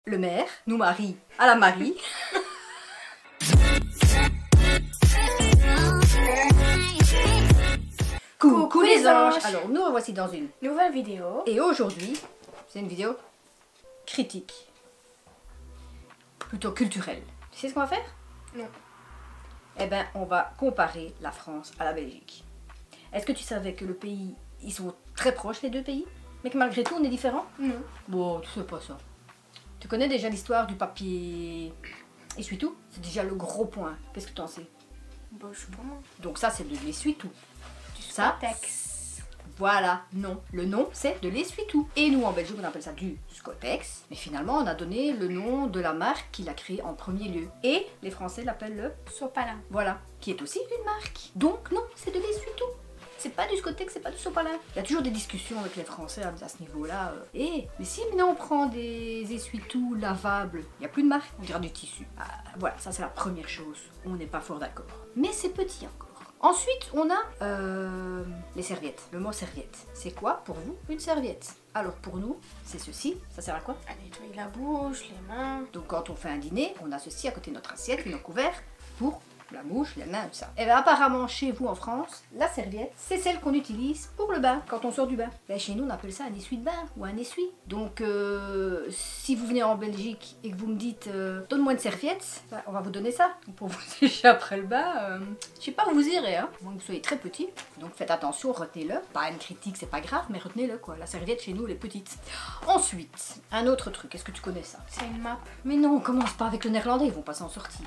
Le maire nous marie à la Marie. Coucou les anges. Alors nous revoici dans une nouvelle vidéo. Et aujourd'hui, c'est une vidéo critique. Plutôt culturelle. Tu sais ce qu'on va faire? Non. Eh ben, on va comparer la France à la Belgique. Est-ce que tu savais que le pays, ils sont très proches les deux pays, mais que malgré tout on est différents? Non. Bon, tu sais pas ça. Tu connais déjà l'histoire du papier essuie-tout? C'est déjà le gros point. Qu'est-ce que tu en sais? Bah, je sais pas moi. Donc ça, c'est de l'essuie-tout. Du Ça, Scotex. voilà, non. Le nom, c'est de l'essuie-tout. Et nous, en Belgique, on appelle ça du Scotex. Mais finalement, on a donné le nom de la marque qu'il a créée en premier lieu. Et les Français l'appellent le Sopalin. Voilà, qui est aussi une marque. Donc non, c'est de l'essuie-tout. C'est pas du Scotex, c'est pas du Sopalin. Il y a toujours des discussions avec les Français à ce niveau-là. Mais si maintenant on prend des essuie-tout lavables, il n'y a plus de marque, on dira du tissu. Ah, voilà, ça c'est la première chose. On n'est pas fort d'accord. Mais c'est petit encore. Ensuite, on a les serviettes. Le mot serviette. C'est quoi pour vous une serviette? Alors pour nous, c'est ceci. Ça sert à quoi? À nettoyer la bouche, les mains. Donc quand on fait un dîner, on a ceci à côté de notre assiette, qui est couvert pour la bouche, les mains, tout ça. Et bien apparemment chez vous en France, la serviette, c'est celle qu'on utilise pour le bain, quand on sort du bain. Ben, chez nous on appelle ça un essuie de bain ou un essuie. Donc si vous venez en Belgique et que vous me dites donne-moi une serviette, ben, on va vous donner ça. Pour vous sécher après le bain, je sais pas où vous irez, hein. Moins que vous soyez très petit. Donc faites attention, retenez-le. Pas une critique, c'est pas grave, mais retenez-le quoi. La serviette chez nous elle est petite. Ensuite, un autre truc, est-ce que tu connais ça? C'est une map. Mais non, on commence pas avec le néerlandais, ils vont pas s'en sortir.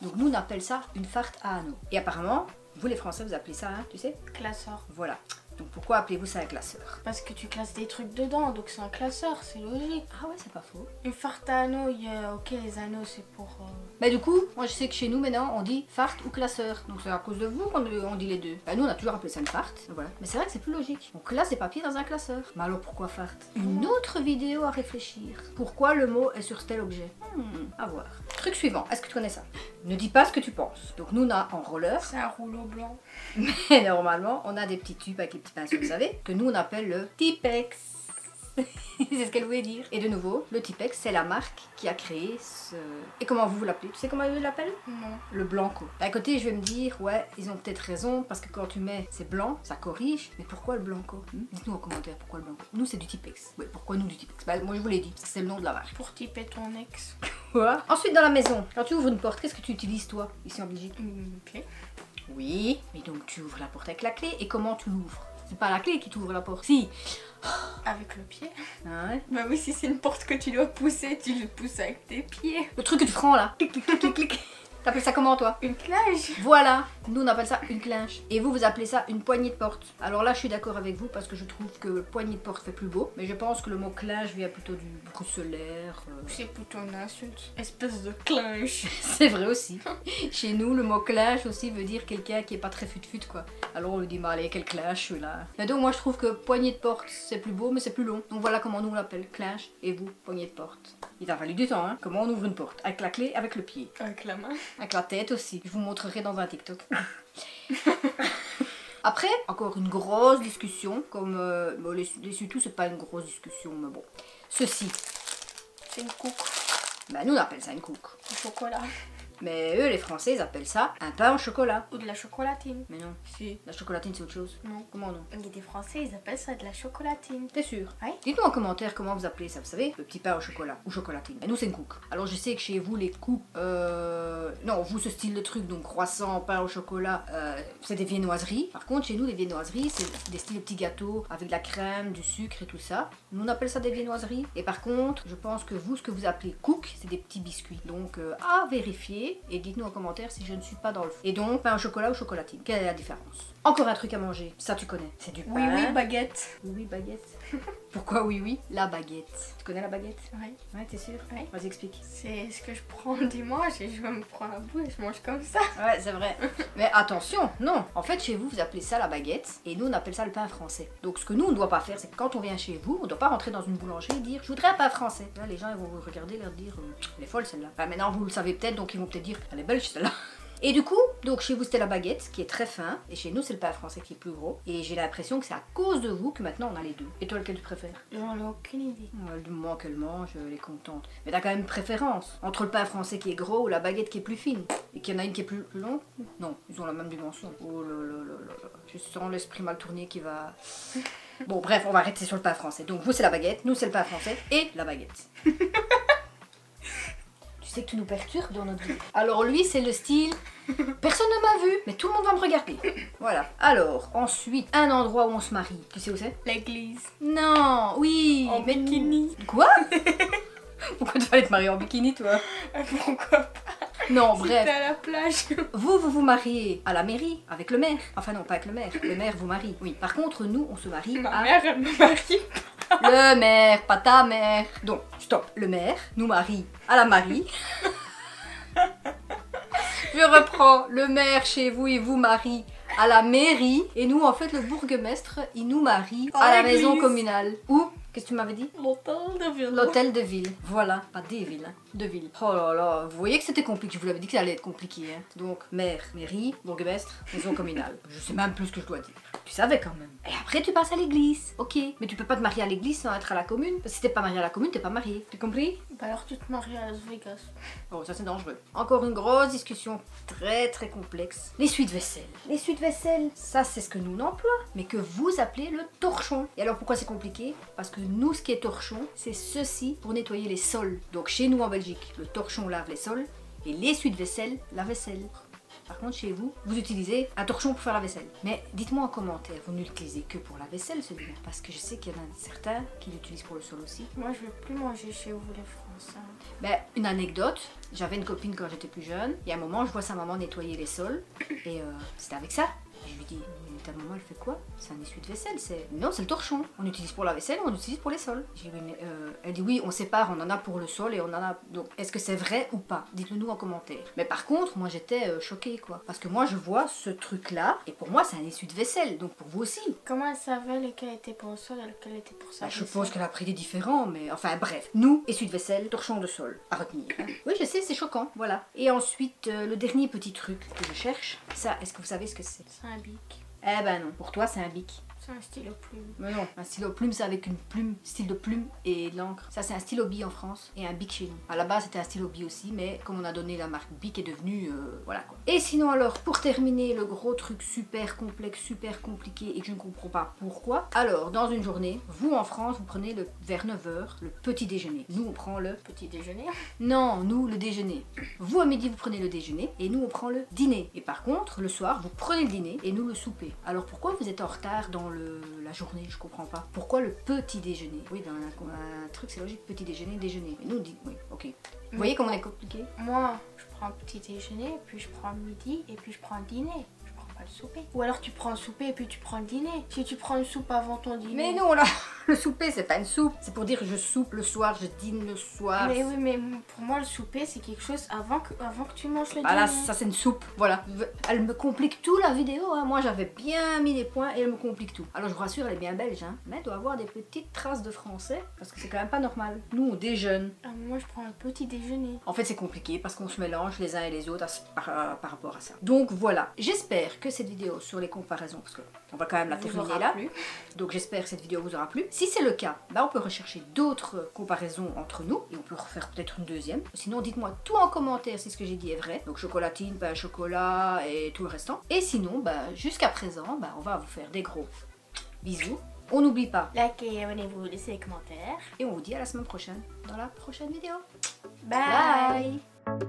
Donc nous on appelle ça une farte à anneaux. Et apparemment, vous les Français vous appelez ça, hein, tu sais? Classeur. Voilà. Donc pourquoi appelez-vous ça un classeur? Parce que tu classes des trucs dedans, donc c'est un classeur, c'est logique. Ah ouais, c'est pas faux. Une farte à anneaux, ok, les anneaux c'est pour... Mais du coup, moi je sais que chez nous maintenant on dit farte ou classeur. Donc c'est à cause de vous qu'on dit les deux. Bah, nous on a toujours appelé ça une farte. Voilà. Mais c'est vrai que c'est plus logique. On classe des papiers dans un classeur. Mais alors pourquoi farte? Une autre vidéo à réfléchir. Pourquoi le mot est sur tel objet? À voir. Truc suivant, est-ce que tu connais ça? Ne dis pas ce que tu penses. Donc nous on a en roller. C'est un rouleau blanc. Mais normalement on a des petits tubes avec les petits pinceaux, vous savez, que nous on appelle le Tipex. C'est ce qu'elle voulait dire. Et de nouveau, le Tipex, c'est la marque qui a créé ce... Et comment vous l'appelez? Tu sais comment ils l'appellent? Non. Le Blanco. D'un côté, je vais me dire, ouais, ils ont peut-être raison, parce que quand tu mets c'est blanc, ça corrige. Mais pourquoi le Blanco? Dites-nous en commentaire pourquoi le Blanco. Nous, c'est du Tipex. Ouais, pourquoi nous du Tipex? Bah, moi, je vous l'ai dit, c'est le nom de la marque. Pour typer ton ex. Quoi? Ensuite, dans la maison, quand tu ouvres une porte, qu'est-ce que tu utilises, toi, ici en Belgique? Une clé. Oui, mais donc tu ouvres la porte avec la clé, et comment tu l'ouvres? C'est pas la clé qui t'ouvre la porte. Si. Avec le pied. Ah ouais. Bah oui, si c'est une porte que tu dois pousser, tu le pousses avec tes pieds. Le truc que tu prends là. Clic, clic, clic, clic, clic. T'appelles ça comment toi? Une clinche. Voilà, nous on appelle ça une clinche. Et vous, vous appelez ça une poignée de porte. Alors là, je suis d'accord avec vous parce que je trouve que poignée de porte fait plus beau. Mais je pense que le mot clinche vient plutôt du bruxellaire. C'est plutôt une insulte. Espèce de clinche. C'est vrai aussi. Chez nous, le mot clinche aussi veut dire quelqu'un qui est pas très fut-fut quoi. Alors on lui dit, bah allez, quelle clinche là. Mais donc moi je trouve que poignée de porte c'est plus beau mais c'est plus long. Donc voilà comment nous on l'appelle, clinche. Et vous, poignée de porte. Il a fallu du temps, hein. Comment on ouvre une porte? Avec la clé, avec le pied. Avec la main. Avec la tête aussi. Je vous montrerai dans un TikTok. Après, encore une grosse discussion. Comme bon, les surtout, c'est pas une grosse discussion, mais bon. Ceci. C'est une coupe. Ben, nous, on appelle ça une couque. Au chocolat. Mais eux, les Français, ils appellent ça un pain au chocolat. Ou de la chocolatine. Mais non. Si. La chocolatine, c'est autre chose. Non. Comment non? Il y a des Français, ils appellent ça de la chocolatine. T'es sûr? Oui. Dites-nous en commentaire comment vous appelez ça, vous savez, le petit pain au chocolat ou chocolatine. Mais nous, c'est une couque. Alors, je sais que chez vous, les coupes, non, vous, ce style de truc, donc croissant, pain au chocolat, c'est des viennoiseries. Par contre, chez nous, les viennoiseries, c'est des styles de petits gâteaux avec de la crème, du sucre et tout ça. Nous, on appelle ça des viennoiseries. Et par contre, je pense que vous, ce que vous appelez cook, c'est des petits biscuits. Donc, à vérifier et dites-nous en commentaire si je ne suis pas dans le fond. Et donc, pain au chocolat ou chocolatine, quelle est la différence? Encore un truc à manger, ça tu connais, c'est du pain. Oui, oui, baguette. Oui, oui, baguette. Pourquoi oui, oui? La baguette. Tu connais la baguette? Oui. Ouais, t'es sûre? Oui. Vas-y, explique. C'est ce que je prends le dimanche et je me prends la boue et je mange comme ça. Ouais, c'est vrai. Mais attention, non. En fait, chez vous, vous appelez ça la baguette et nous, on appelle ça le pain français. Donc, ce que nous, on ne doit pas faire, c'est que quand on vient chez vous, on ne doit pas rentrer dans une boulangerie et dire je voudrais un pain français. Là, les gens, ils vont vous regarder et leur dire elle est folle celle-là. Enfin, maintenant, vous le savez peut-être, donc ils vont peut-être dire elle est belge celle-là. Et du coup, donc chez vous c'était la baguette qui est très fin, et chez nous c'est le pain français qui est plus gros. Et j'ai l'impression que c'est à cause de vous que maintenant on a les deux. Et toi lequel tu préfères? J'en ai aucune idée. Du moment qu'elle mange, elle est contente. Mais t'as quand même une préférence entre le pain français qui est gros ou la baguette qui est plus fine. Et qu'il y en a une qui est plus longue? Non, ils ont la même dimension. Oh là là là là là. Je sens l'esprit mal tourné qui va... Bon bref, on va arrêter sur le pain français. Donc vous c'est la baguette, nous c'est le pain français et la baguette. Tu sais que tu nous perturbes dans notre vie. Alors lui c'est le style... Personne ne m'a vu, mais tout le monde va me regarder. Voilà. Alors, ensuite, un endroit où on se marie. Tu sais où c'est? L'église. Non, oui. En bikini. Quoi? Pourquoi tu vas aller te marier en bikini, toi? Pourquoi pas? Non, C'était bref. à la plage. Vous mariez à la mairie avec le maire. Enfin non, pas avec le maire. Le maire vous marie. Oui. Par contre, nous, on se marie Ma à... mère, elle me marie. Le maire, pas ta mère. Donc, stop. Le maire nous marie à la Marie. Je reprends. Le maire chez vous, il vous marie à la mairie. Et nous, en fait, le bourgmestre, il nous marie à la maison communale. Où? Qu'est-ce que tu m'avais dit? L'hôtel de ville. L'hôtel de ville. Voilà. Pas des villes, hein. De ville. Oh là là. Vous voyez que c'était compliqué. Je vous l'avais dit que ça allait être compliqué. Hein. Donc, maire, mairie, bourgmestre, maison communale. Je sais même plus ce que je dois dire. Tu savais quand même. Et après, tu passes à l'église. Ok. Mais tu peux pas te marier à l'église sans être à la commune. Parce que si t'es pas marié à la commune, t'es pas marié. Tu compris? Bah alors tu te maries à Las Vegas. Oh, ça c'est dangereux. Encore une grosse discussion très très complexe. Les suites-vaisselle. Les suites-vaisselle, ça c'est ce que nous on emploie, mais que vous appelez le torchon. Et alors pourquoi c'est compliqué? Parce que nous, ce qui est torchon, c'est ceci pour nettoyer les sols. Donc chez nous en Belgique, le torchon lave les sols et les suites-vaisselle, la vaisselle. Par contre, chez vous, vous utilisez un torchon pour faire la vaisselle. Mais dites-moi en commentaire, vous ne l'utilisez que pour la vaisselle celui-là? Parce que je sais qu'il y en a certains qui l'utilisent pour le sol aussi. Moi, je vais plus manger chez vous les Français. Ben, une anecdote, j'avais une copine quand j'étais plus jeune, et à un moment je vois sa maman nettoyer les sols, et c'était avec ça. Et je lui dis, mais ta maman elle fait quoi? C'est un essuie-de-vaisselle, c'est... Non, c'est le torchon. On utilise pour la vaisselle, on utilise pour les sols. J'ai dit, oui, mais elle dit oui, on sépare, on en a pour le sol et on en a... Donc, est-ce que c'est vrai ou pas? Dites-le nous en commentaire. Mais par contre, moi j'étais choquée quoi. Parce que moi je vois ce truc-là, et pour moi c'est un essuie-de-vaisselle, donc pour vous aussi. Comment elle savait lequel était pour le sol et lequel était pour sa Bah, je vaisselle? suppose qu'elle a pris des différents, mais enfin bref. Nous, essuie-de-vaisselle, torchon de sol, à retenir. Hein. Oui, je sais, c'est choquant, voilà. Et ensuite, le dernier petit truc que je cherche, ça, est-ce que vous savez ce que c'est? C'est un bic. Eh ben non, pour toi c'est un bic. C'est un stylo plume. Mais non, un stylo plume c'est avec une plume, style de plume et de l'encre. Ça c'est un stylo bi en France et un bic chez nous. À la base c'était un stylo bi aussi, mais comme on a donné la marque bic est devenue, voilà quoi. Et sinon alors, pour terminer, le gros truc super complexe, super compliqué et que je ne comprends pas pourquoi. Alors, dans une journée, vous en France, vous prenez vers 9h le petit déjeuner. Nous on prend le... Petit déjeuner. Non, nous le déjeuner. Vous à midi vous prenez le déjeuner et nous on prend le dîner. Et par contre, le soir, vous prenez le dîner et nous le souper. Alors pourquoi vous êtes en retard dans la journée? Je comprends pas. Pourquoi le petit déjeuner? Oui, dans un truc c'est logique, petit déjeuner, déjeuner. Mais nous on dit, oui, ok. Vous voyez comment on est compliqué? Moi, je prends un petit déjeuner, puis je prends le midi, et puis je prends le dîner. Je prends pas le souper. Ou alors tu prends le souper et puis tu prends le dîner. Si tu prends une soupe avant ton dîner. Mais non, là, le souper c'est pas une soupe. C'est pour dire je soupe le soir, je dîne le soir. Mais oui, mais pour moi le souper c'est quelque chose avant que tu manges le Ah là, dîner. ça c'est une soupe, voilà. Elle me complique tout la vidéo, hein. Moi j'avais bien mis les points et elle me complique tout. Alors je vous rassure, elle est bien belge, hein. Mais elle doit avoir des petites traces de français, parce que c'est quand même pas normal. Nous on déjeune. Ah, moi je prends le petit déjeuner. En fait c'est compliqué parce qu'on se mélange les uns et les autres par rapport à ça. Donc voilà, j'espère que cette vidéo sur les comparaisons, parce qu'on va quand même la terminer là. Donc j'espère que cette vidéo vous aura plu. Si c'est le cas, bah, on peut rechercher d'autres comparaisons entre nous et on peut refaire peut-être une deuxième. Sinon dites-moi tout en commentaire si ce que j'ai dit est vrai. Donc chocolatine, pain au chocolat et tout le restant. Et sinon, bah, jusqu'à présent, bah, on va vous faire des gros bisous. On n'oublie pas. Likez, abonnez-vous, laissez des commentaires. Et on vous dit à la semaine prochaine dans la prochaine vidéo. Bye. Bye.